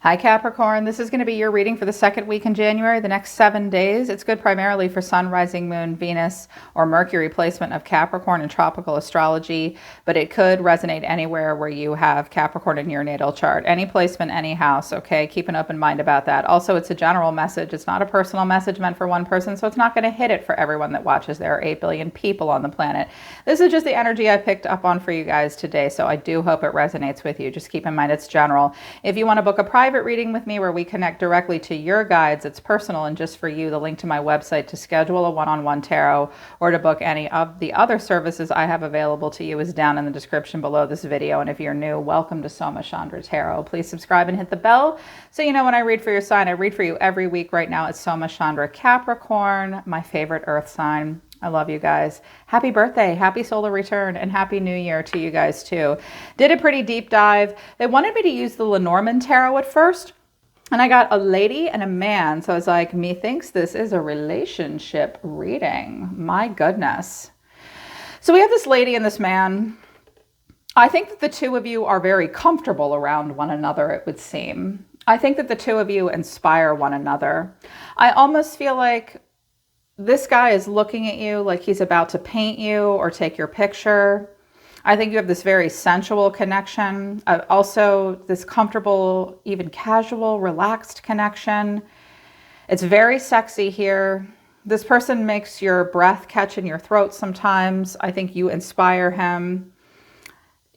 Hi Capricorn, this is going to be your reading for the second week in January, the next 7 days. It's good primarily for Sun, Rising, Moon, Venus, or Mercury placement of Capricorn in tropical astrology, but it could resonate anywhere where you have Capricorn in your natal chart. Any placement, any house, okay? Keep an open mind about that. Also, it's a general message. It's not a personal message meant for one person, so it's not going to hit it for everyone that watches. There are 8 billion people on the planet. This is just the energy I picked up on for you guys today, so I do hope it resonates with you. Just keep in mind it's general. If you want to book a private reading with me where we connect directly to your guides, it's personal and just for you, the link to my website to schedule a one-on-one tarot or to book any of the other services I have available to you is down in the description below this video. And if you're new, welcome to Soma Chandra Tarot. Please subscribe and hit the bell so you know when I read for your sign. I read for you every week. Right now it's Soma Chandra Capricorn, my favorite earth sign. I love you guys. Happy birthday, happy solar return, and happy new year to you guys too. Did a pretty deep dive. They wanted me to use the Lenormand tarot at first, and I got a lady and a man. So I was like, methinks this is a relationship reading. My goodness. So we have this lady and this man. I think that the two of you are very comfortable around one another, it would seem. I think that the two of you inspire one another. I almost feel like this guy is looking at you like he's about to paint you or take your picture. I think you have this very sensual connection. Also, this comfortable, even casual, relaxed connection. It's very sexy here. This person makes your breath catch in your throat sometimes. I think you inspire him.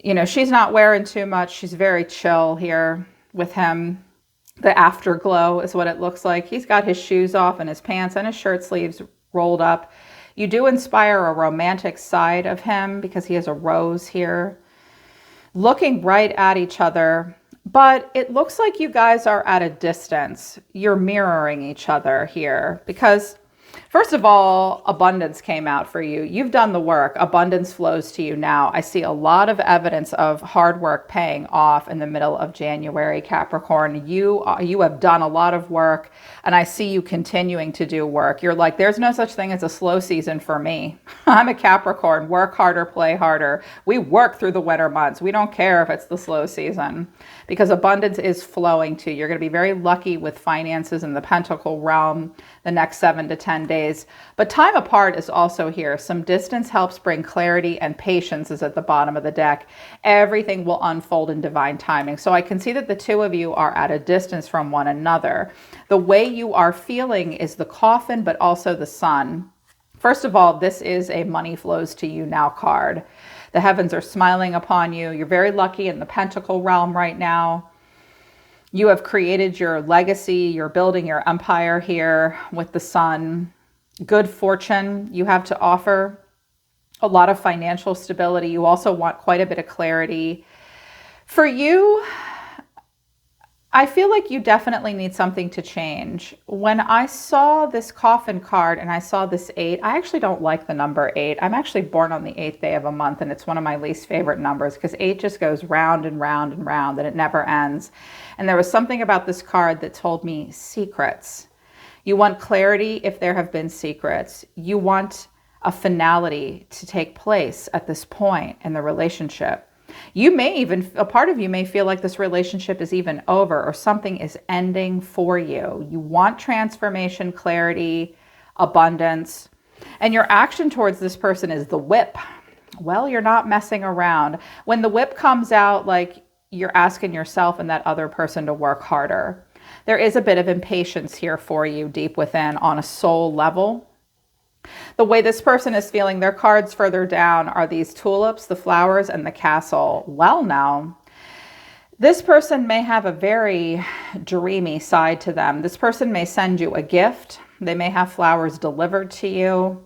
You know, she's not wearing too much. She's very chill here with him. The afterglow is what it looks like. He's got his shoes off and his pants and his shirt sleeves rolled up. You do inspire a romantic side of him because he has a rose here. Looking right at each other, but it looks like you guys are at a distance. You're mirroring each other here because, first of all, abundance came out for you. You've done the work. Abundance flows to you now. I see a lot of evidence of hard work paying off in the middle of January, Capricorn. You have done a lot of work, and I see you continuing to do work. You're like, there's no such thing as a slow season for me. I'm a Capricorn. Work harder, play harder. We work through the winter months. We don't care if it's the slow season because abundance is flowing to you. You're going to be very lucky with finances in the Pentacle realm the next 7 to 10 days. But time apart is also here. Some distance helps bring clarity, and patience is at the bottom of the deck. Everything will unfold in divine timing. So I can see that the two of you are at a distance from one another. The way you are feeling is the coffin, but also the sun. First of all, this is a money flows to you now card. The heavens are smiling upon you. You're very lucky in the Pentacle realm right now. You have created your legacy. You're building your empire here with the sun. Good fortune you have to offer. A lot of financial stability. You also want quite a bit of clarity. For you, I feel like you definitely need something to change. When I saw this coffin card and I saw this 8, I actually don't like the number 8. I'm actually born on the 8th day of a month, and it's one of my least favorite numbers because 8 just goes round and round and round and it never ends. And there was something about this card that told me secrets. You want clarity if there have been secrets. You want a finality to take place at this point in the relationship. You may even, a part of you may feel like this relationship is even over or something is ending for you. You want transformation, clarity, abundance, and your action towards this person is the whip. Well, you're not messing around. When the whip comes out, like you're asking yourself and that other person to work harder. There is a bit of impatience here for you deep within on a soul level. The way this person is feeling, their cards further down are these tulips, the flowers, and the castle. Well, now, this person may have a very dreamy side to them. This person may send you a gift. They may have flowers delivered to you.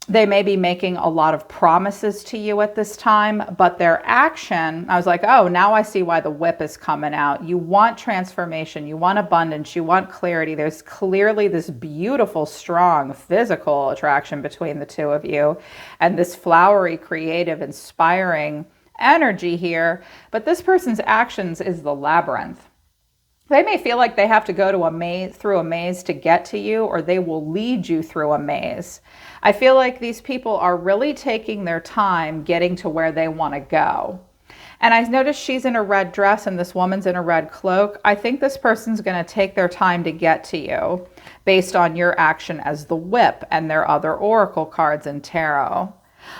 They may be making a lot of promises to you at this time, but their action, I was like, oh, now I see why the whip is coming out. You want transformation, you want abundance, you want clarity. There's clearly this beautiful, strong physical attraction between the two of you and this flowery, creative, inspiring energy here. But this person's actions is the labyrinth. They may feel like they have to go to through a maze to get to you, or they will lead you through a maze. I feel like these people are really taking their time getting to where they want to go. And I noticed she's in a red dress and this woman's in a red cloak. I think this person's going to take their time to get to you based on your action as the whip and their other oracle cards in tarot.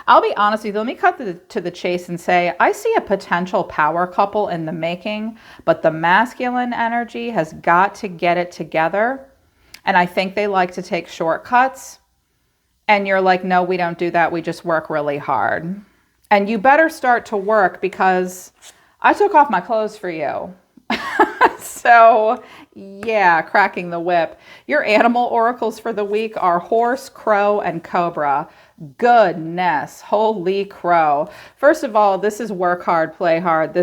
I'll be honest with you, let me cut to the chase and say, I see a potential power couple in the making, but the masculine energy has got to get it together. And I think they like to take shortcuts. And you're like, no, we don't do that. We just work really hard. And you better start to work because I took off my clothes for you. So yeah, cracking the whip. Your animal oracles for the week are horse, crow, and cobra. Goodness, holy crow. First of all, this is work hard, play hard.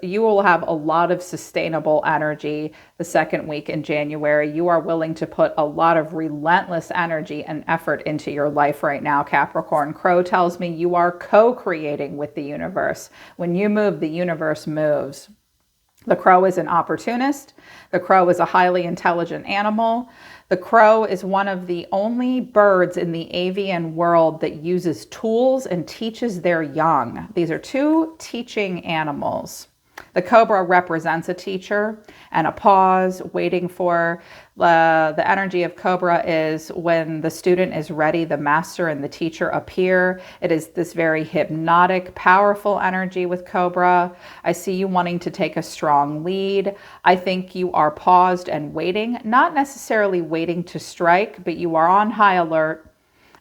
You will have a lot of sustainable energy the second week in January. You are willing to put a lot of relentless energy and effort into your life right now, Capricorn. Crow tells me you are co-creating with the universe. When you move, the universe moves. The crow is an opportunist. The crow is a highly intelligent animal. The crow is one of the only birds in the avian world that uses tools and teaches their young. These are two teaching animals. The cobra represents a teacher and a pause, waiting for the energy of cobra is when the student is ready, the master and the teacher appear. It is this very hypnotic, powerful energy with cobra. I see you wanting to take a strong lead. I think you are paused and waiting, not necessarily waiting to strike, but you are on high alert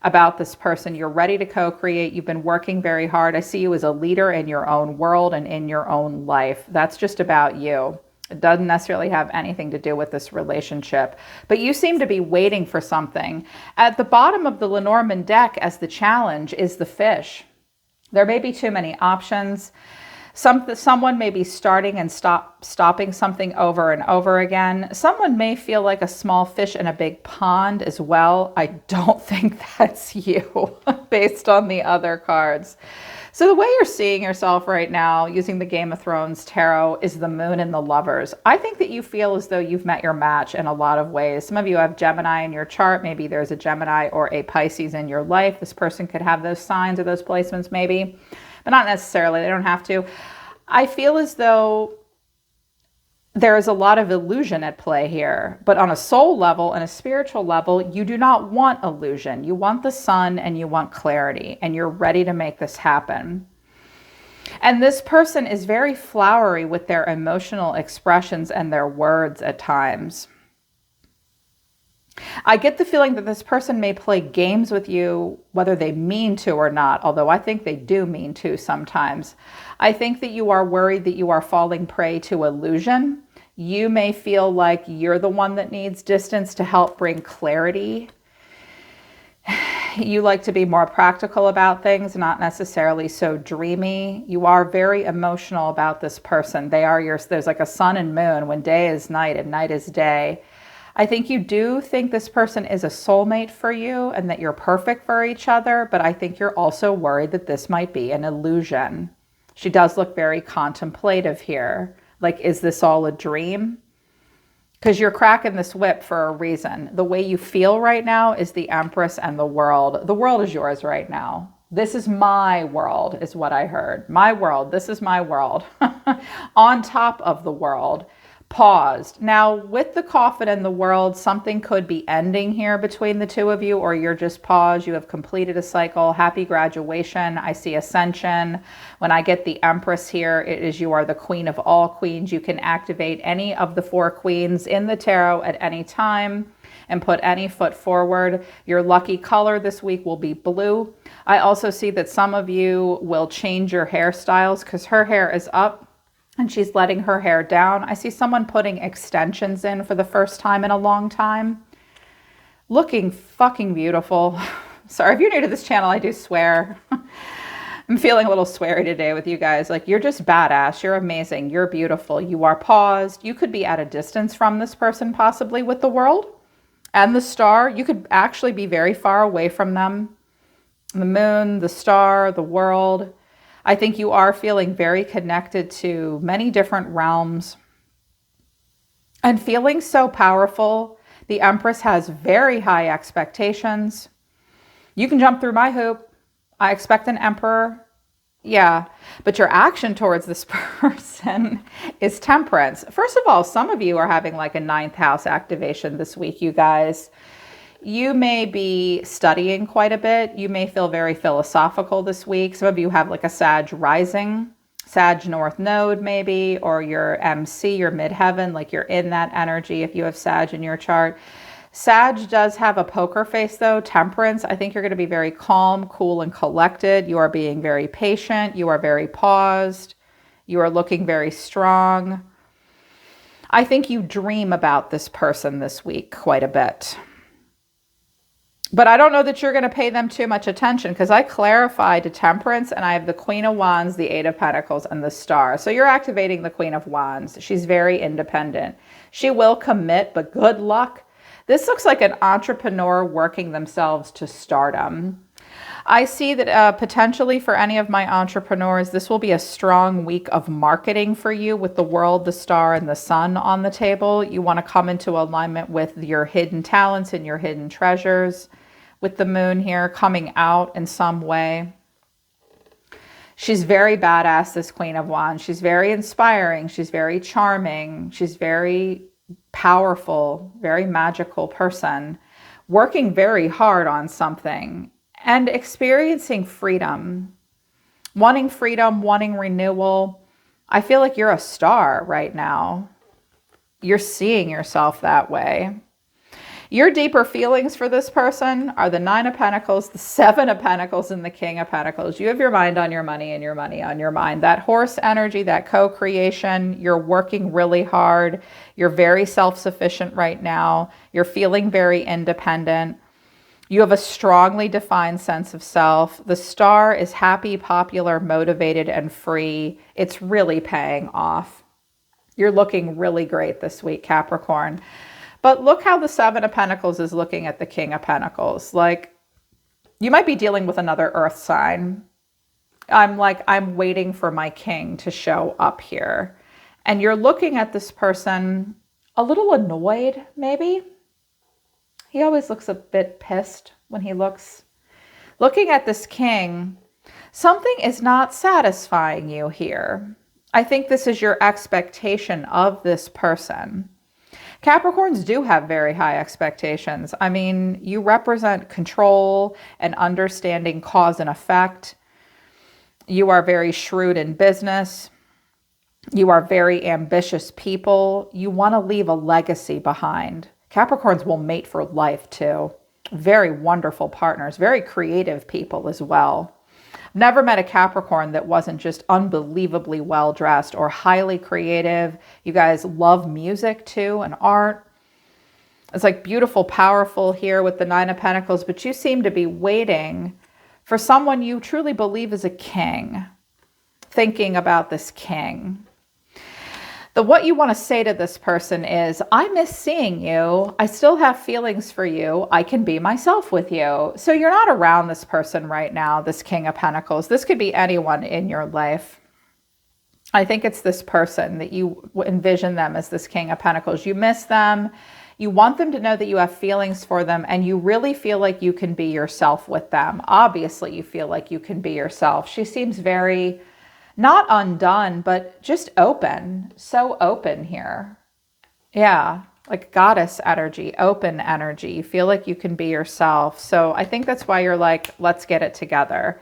about this person. You're ready to co-create. You've been working very hard. I see you as a leader in your own world and in your own life. That's just about you. It doesn't necessarily have anything to do with this relationship, but you seem to be waiting for something. At the bottom of the Lenormand deck as the challenge is the fish. There may be too many options. Someone may be starting and stopping something over and over again. Someone may feel like a small fish in a big pond as well. I don't think that's you based on the other cards. So the way you're seeing yourself right now using the Game of Thrones tarot is the moon and the lovers. I think that you feel as though you've met your match in a lot of ways. Some of you have Gemini in your chart. Maybe there's a Gemini or a Pisces in your life. This person could have those signs or those placements maybe, but not necessarily. They don't have to. I feel as though there is a lot of illusion at play here, but on a soul level and a spiritual level, you do not want illusion. You want the sun and you want clarity, and you're ready to make this happen. And this person is very flowery with their emotional expressions and their words at times. I get the feeling that this person may play games with you, whether they mean to or not, although I think they do mean to sometimes. I think that you are worried that you are falling prey to illusion. You may feel like you're the one that needs distance to help bring clarity. You like to be more practical about things, not necessarily so dreamy. You are very emotional about this person. There's like a sun and moon when day is night and night is day. I think you do think this person is a soulmate for you and that you're perfect for each other, but I think you're also worried that this might be an illusion. She does look very contemplative here. Like, is this all a dream? Because you're cracking this whip for a reason. The way you feel right now is the Empress and the world. The world is yours right now. This is my world, is what I heard. My world. This is my world. On top of the world. Paused. Now, with the coffin and the world, something could be ending here between the two of you, or you're just paused. You have completed a cycle. Happy graduation. I see ascension. When I get the Empress here, it is you are the queen of all queens. You can activate any of the 4 queens in the tarot at any time and put any foot forward. Your lucky color this week will be blue. I also see that some of you will change your hairstyles because her hair is up and she's letting her hair down. I see someone putting extensions in for the first time in a long time. Looking fucking beautiful. Sorry, if you're new to this channel, I do swear. I'm feeling a little sweary today with you guys. Like, you're just badass. You're amazing. You're beautiful. You are paused. You could be at a distance from this person, possibly with the world and the star. You could actually be very far away from them. The moon, the star, the world. I think you are feeling very connected to many different realms and feeling so powerful. The Empress has very high expectations. You can jump through my hoop. I expect an emperor. Yeah, but your action towards this person is temperance. First of all, some of you are having like a ninth house activation this week, you guys. You may be studying quite a bit. You may feel very philosophical this week. Some of you have like a Sag rising, Sag North Node maybe, or your MC, your midheaven, like you're in that energy if you have Sag in your chart. Sag does have a poker face though, temperance. I think you're going to be very calm, cool, and collected. You are being very patient. You are very paused. You are looking very strong. I think you dream about this person this week quite a bit. But I don't know that you're going to pay them too much attention because I clarified to temperance and I have the Queen of Wands, the Eight of Pentacles, and the Star. So you're activating the Queen of Wands. She's very independent. She will commit, but good luck. This looks like an entrepreneur working themselves to stardom. I see that potentially for any of my entrepreneurs, this will be a strong week of marketing for you with the World, the Star, and the Sun on the table. You want to come into alignment with your hidden talents and your hidden treasures. With the Moon here coming out in some way. She's very badass, this Queen of Wands. She's very inspiring. She's very charming. She's very powerful, very magical person, working very hard on something and experiencing freedom, wanting renewal. I feel like you're a star right now. You're seeing yourself that way. Your deeper feelings for this person are the Nine of Pentacles, the Seven of Pentacles, and the King of Pentacles. You have your mind on your money and your money on your mind. That horse energy, that co-creation, you're working really hard. You're very self-sufficient right now. You're feeling very independent. You have a strongly defined sense of self. The Star is happy, popular, motivated, and free. It's really paying off. You're looking really great this week, Capricorn. But look how the Seven of Pentacles is looking at the King of Pentacles. Like, you might be dealing with another earth sign. I'm waiting for my king to show up here. And you're looking at this person a little annoyed, maybe. He always looks a bit pissed when he looks. Looking at this king, something is not satisfying you here. I think this is your expectation of this person. Capricorns do have very high expectations. I mean, you represent control and understanding cause and effect. You are very shrewd in business. You are very ambitious people. You want to leave a legacy behind. Capricorns will mate for life too. Very wonderful partners, very creative people as well. Never met a Capricorn that wasn't just unbelievably well-dressed or highly creative. You guys love music too and art. It's like beautiful, powerful here with the Nine of Pentacles, but you seem to be waiting for someone you truly believe is a king, thinking about this king. What you want to say to this person is, I miss seeing you. I still have feelings for you. I can be myself with you. So you're not around this person right now, this King of Pentacles. This could be anyone in your life. I think it's this person that you envision them as this King of Pentacles. You miss them. You want them to know that you have feelings for them, and you really feel like you can be yourself with them. Obviously, you feel like you can be yourself. She seems very... not undone, but just open. So open here. Yeah, like goddess energy, open energy. You feel like you can be yourself. So I think that's why you're like, let's get it together.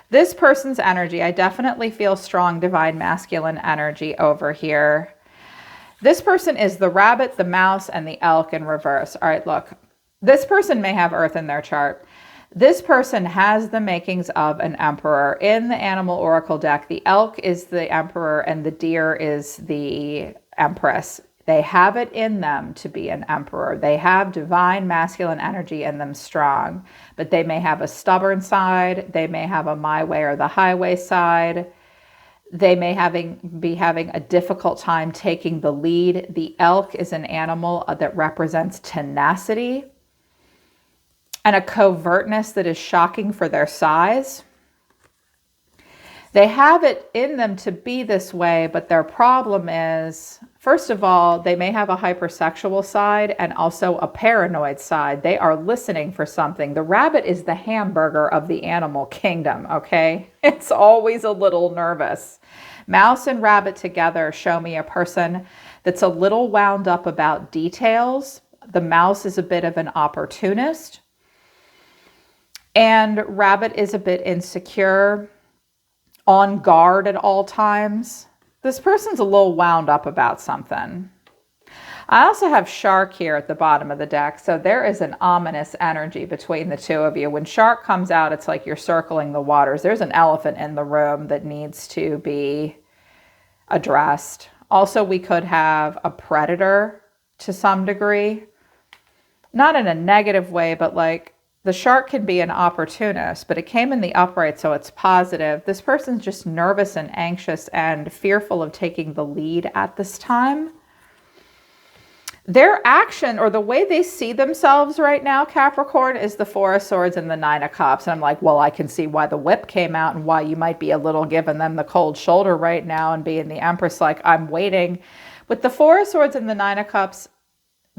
This person's energy, I definitely feel strong divine masculine energy over here. This person is the rabbit, the mouse, and the elk in reverse. All right, look. This person may have earth in their chart. This person has the makings of an emperor. In the animal oracle deck, the elk is the emperor and the deer is the empress. They have it in them to be an emperor. They have divine masculine energy in them strong, but they may have a stubborn side. They may have a my way or the highway side. They may be having a difficult time taking the lead. The elk is an animal that represents tenacity and a covertness that is shocking for their size. They have it in them to be this way, but their problem is, first of all, they may have a hypersexual side and also a paranoid side. They are listening for something. The rabbit is the hamburger of the animal kingdom, okay? It's always a little nervous. Mouse and rabbit together show me a person that's a little wound up about details. The mouse is a bit of an opportunist, and rabbit is a bit insecure, on guard at all times. This person's a little wound up about something. I also have shark here at the bottom of the deck, so there is an ominous energy between the two of you. When shark comes out, it's like you're circling the waters. There's an elephant in the room that needs to be addressed. Also, we could have a predator to some degree. Not in a negative way, but like the shark can be an opportunist, but it came in the upright, so it's positive. This person's just nervous and anxious and fearful of taking the lead at this time. Their action, or the way they see themselves right now, Capricorn, is the Four of Swords and the Nine of Cups. And I'm like, well, I can see why the whip came out and why you might be a little giving them the cold shoulder right now and being the Empress, like, I'm waiting. With the Four of Swords and the Nine of Cups,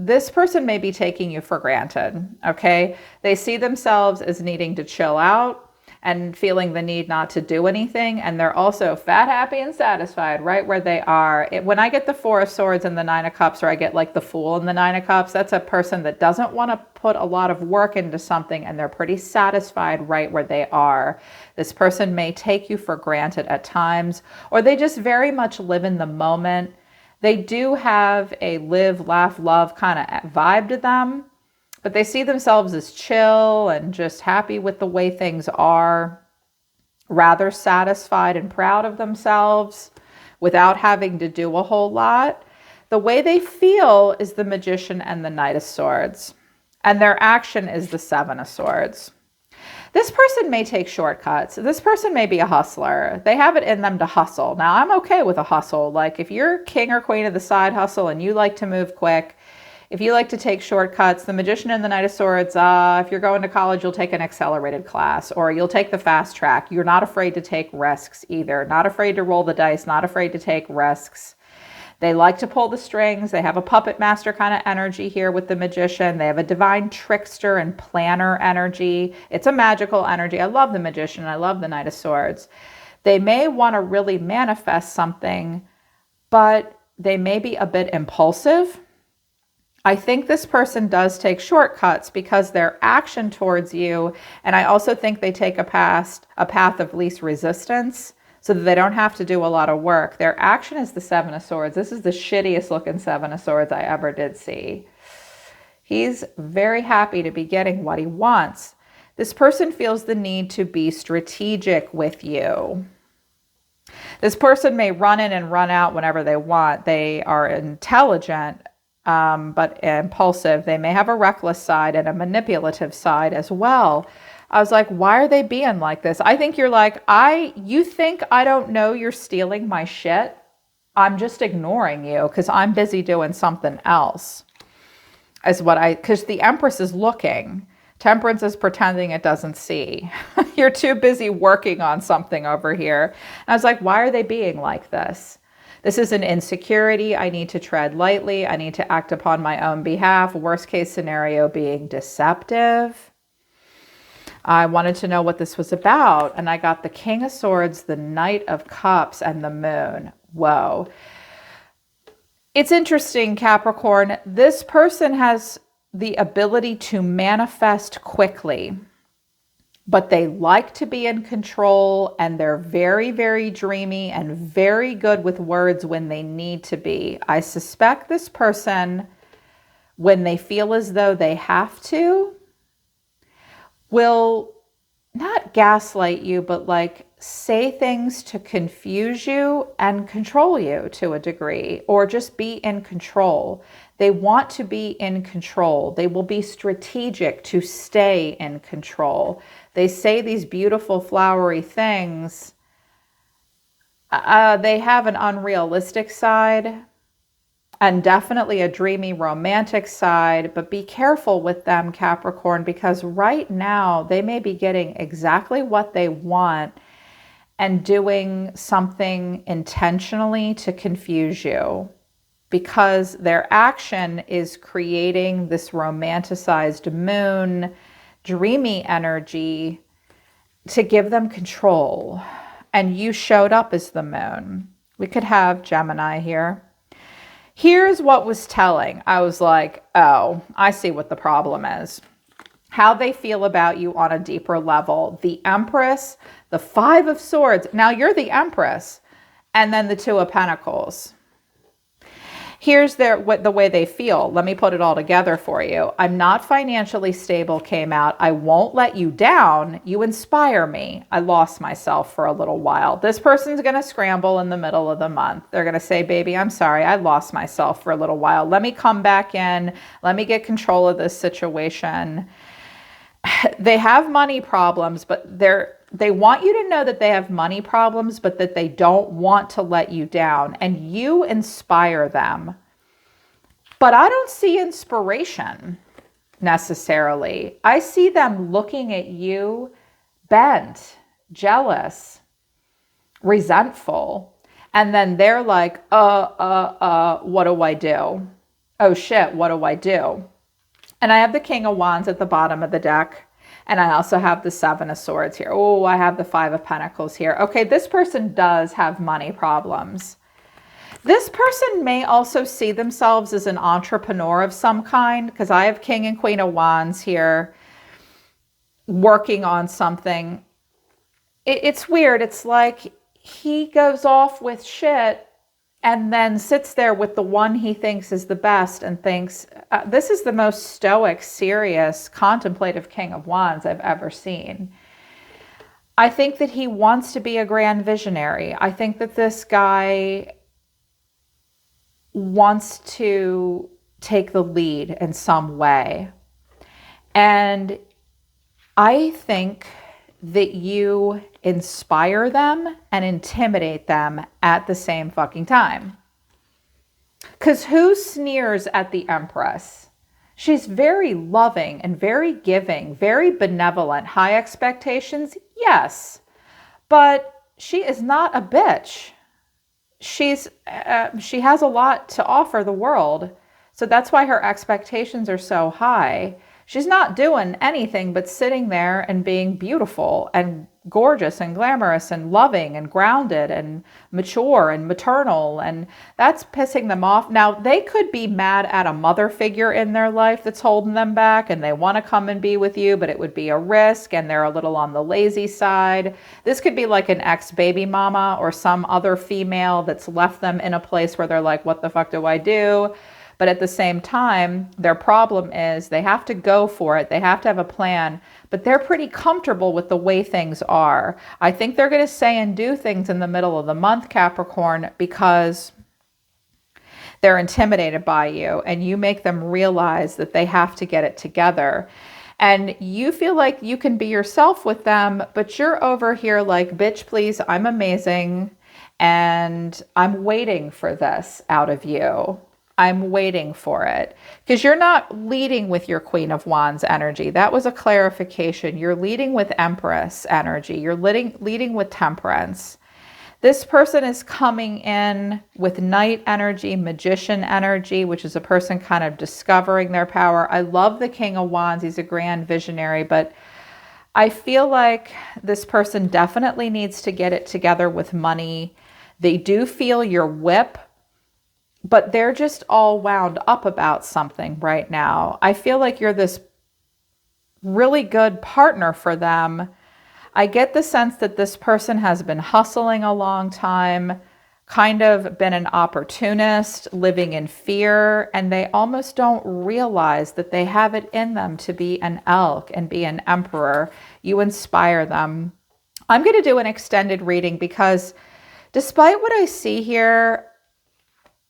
this person may be taking you for granted, okay? They see themselves as needing to chill out and feeling the need not to do anything. And they're also fat, happy, and satisfied right where they are. When I get the Four of Swords and the Nine of Cups, or I get like the Fool and the Nine of Cups, that's a person that doesn't want to put a lot of work into something, and they're pretty satisfied right where they are. This person may take you for granted at times, or they just very much live in the moment. They do have a live, laugh, love kind of vibe to them, but they see themselves as chill and just happy with the way things are, rather satisfied and proud of themselves without having to do a whole lot. The way they feel is the Magician and the Knight of Swords, and their action is the Seven of Swords. This person may take shortcuts. This person may be a hustler. They have it in them to hustle. Now, I'm okay with a hustle. Like, if you're king or queen of the side hustle and you like to move quick, if you like to take shortcuts, the Magician and the Knight of Swords, if you're going to college, you'll take an accelerated class, or you'll take the fast track. You're not afraid to take risks either. Not afraid to roll the dice, not afraid to take risks. They like to pull the strings. They have a puppet master kind of energy here with the Magician. They have a divine trickster and planner energy. It's a magical energy. I love the Magician. I love the Knight of Swords. They may want to really manifest something, but they may be a bit impulsive. I think this person does take shortcuts because their action towards you, and I also think they take a path of least resistance, so that they don't have to do a lot of work. Their action is the Seven of Swords. This is the shittiest looking Seven of Swords I ever did see. He's very happy to be getting what he wants. This person feels the need to be strategic with you. This person may run in and run out whenever they want. They are intelligent, but impulsive. They may have a reckless side and a manipulative side as well. I was like, why are they being like this? I think you're like, you think I don't know you're stealing my shit? I'm just ignoring you because I'm busy doing something else. Because the Empress is looking. Temperance is pretending it doesn't see. You're too busy working on something over here. And I was like, why are they being like this? This is an insecurity. I need to tread lightly. I need to act upon my own behalf. Worst case scenario being deceptive. I wanted to know what this was about, and I got the King of Swords, the Knight of Cups, and the Moon. Whoa. It's interesting, Capricorn. This person has the ability to manifest quickly, but they like to be in control, and they're very, very dreamy and very good with words when they need to be. I suspect this person, when they feel as though they have to, will not gaslight you, but like say things to confuse you and control you to a degree, or just be in control. They want to be in control. They will be strategic to stay in control. They say these beautiful flowery things. They have an unrealistic side and definitely a dreamy romantic side, but be careful with them, Capricorn, because right now they may be getting exactly what they want, and doing something intentionally to confuse you, because their action is creating this romanticized moon, dreamy energy to give them control. And you showed up as the moon. We could have Gemini here. Here's what was telling. I was like, oh, I see what the problem is. How they feel about you on a deeper level. The Empress, the Five of Swords. Now you're the Empress. And then the Two of Pentacles. Here's the way they feel. Let me put it all together for you. I'm not financially stable came out. I won't let you down. You inspire me. I lost myself for a little while. This person's going to scramble in the middle of the month. They're going to say, baby, I'm sorry. I lost myself for a little while. Let me come back in. Let me get control of this situation. They have money problems, but they want you to know that they have money problems, but that they don't want to let you down. And you inspire them. But I don't see inspiration necessarily. I see them looking at you bent, jealous, resentful. And then they're like, what do I do? Oh shit, what do I do? And I have the King of Wands at the bottom of the deck. And I also have the Seven of Swords here. Oh, I have the Five of Pentacles here. Okay, this person does have money problems. This person may also see themselves as an entrepreneur of some kind, because I have King and Queen of Wands here working on something. It's weird. It's like he goes off with shit and then sits there with the one he thinks is the best and thinks, this is the most stoic, serious, contemplative King of Wands I've ever seen. I think that he wants to be a grand visionary. I think that this guy wants to take the lead in some way. And I think that you inspire them and intimidate them at the same fucking time. Because who sneers at the Empress? She's very loving and very giving, very benevolent, high expectations, yes. But she is not a bitch. She has a lot to offer the world. So that's why her expectations are so high. She's not doing anything but sitting there and being beautiful and gorgeous and glamorous and loving and grounded and mature and maternal. And that's pissing them off. Now, they could be mad at a mother figure in their life that's holding them back and they want to come and be with you, but it would be a risk and they're a little on the lazy side. This could be like an ex-baby mama or some other female that's left them in a place where they're like, what the fuck do I do? But at the same time, their problem is they have to go for it. They have to have a plan, but they're pretty comfortable with the way things are. I think they're going to say and do things in the middle of the month, Capricorn, because they're intimidated by you and you make them realize that they have to get it together. And you feel like you can be yourself with them, but you're over here like, bitch, please, I'm amazing. And I'm waiting for this out of you. I'm waiting for it, because you're not leading with your Queen of Wands energy. That was a clarification. You're leading with Empress energy. You're leading with Temperance. This person is coming in with Knight energy, Magician energy, which is a person kind of discovering their power. I love the King of Wands. He's a grand visionary, but I feel like this person definitely needs to get it together with money. They do feel your whip, but they're just all wound up about something right now. I feel like you're this really good partner for them. I get the sense that this person has been hustling a long time, kind of been an opportunist, living in fear, and they almost don't realize that they have it in them to be an elk and be an emperor. You inspire them. I'm going to do an extended reading because despite what I see here,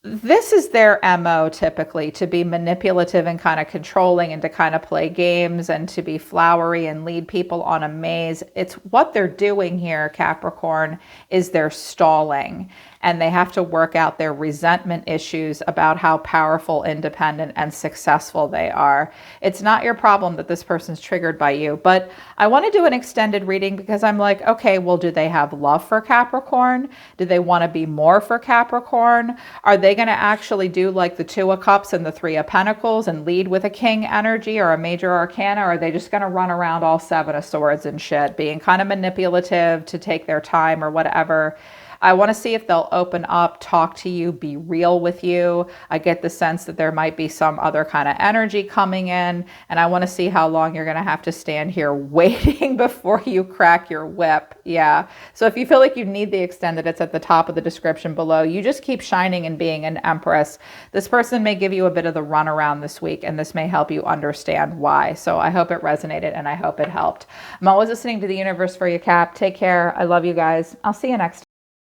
this is their MO typically, to be manipulative and kind of controlling and to kind of play games and to be flowery and lead people on a maze. It's what they're doing here, Capricorn, is they're stalling. and they have to work out their resentment issues about how powerful, independent, and successful they are. It's not your problem that this person's triggered by you, but I want to do an extended reading because I'm like, okay, well, do they have love for Capricorn? Do they want to be more for Capricorn? Are they going to actually do like the Two of Cups and the Three of Pentacles and lead with a King energy or a major arcana? Or are they just going to run around all Seven of Swords and shit, being kind of manipulative to take their time or whatever? I want to see if they'll open up, talk to you, be real with you. I get the sense that there might be some other kind of energy coming in, and I want to see how long you're going to have to stand here waiting before you crack your whip. Yeah. So if you feel like you need the extended, it's at the top of the description below. You just keep shining and being an empress. This person may give you a bit of the runaround this week, and this may help you understand why. So I hope it resonated, and I hope it helped. I'm always listening to the universe for you, Cap. Take care. I love you guys. I'll see you next time.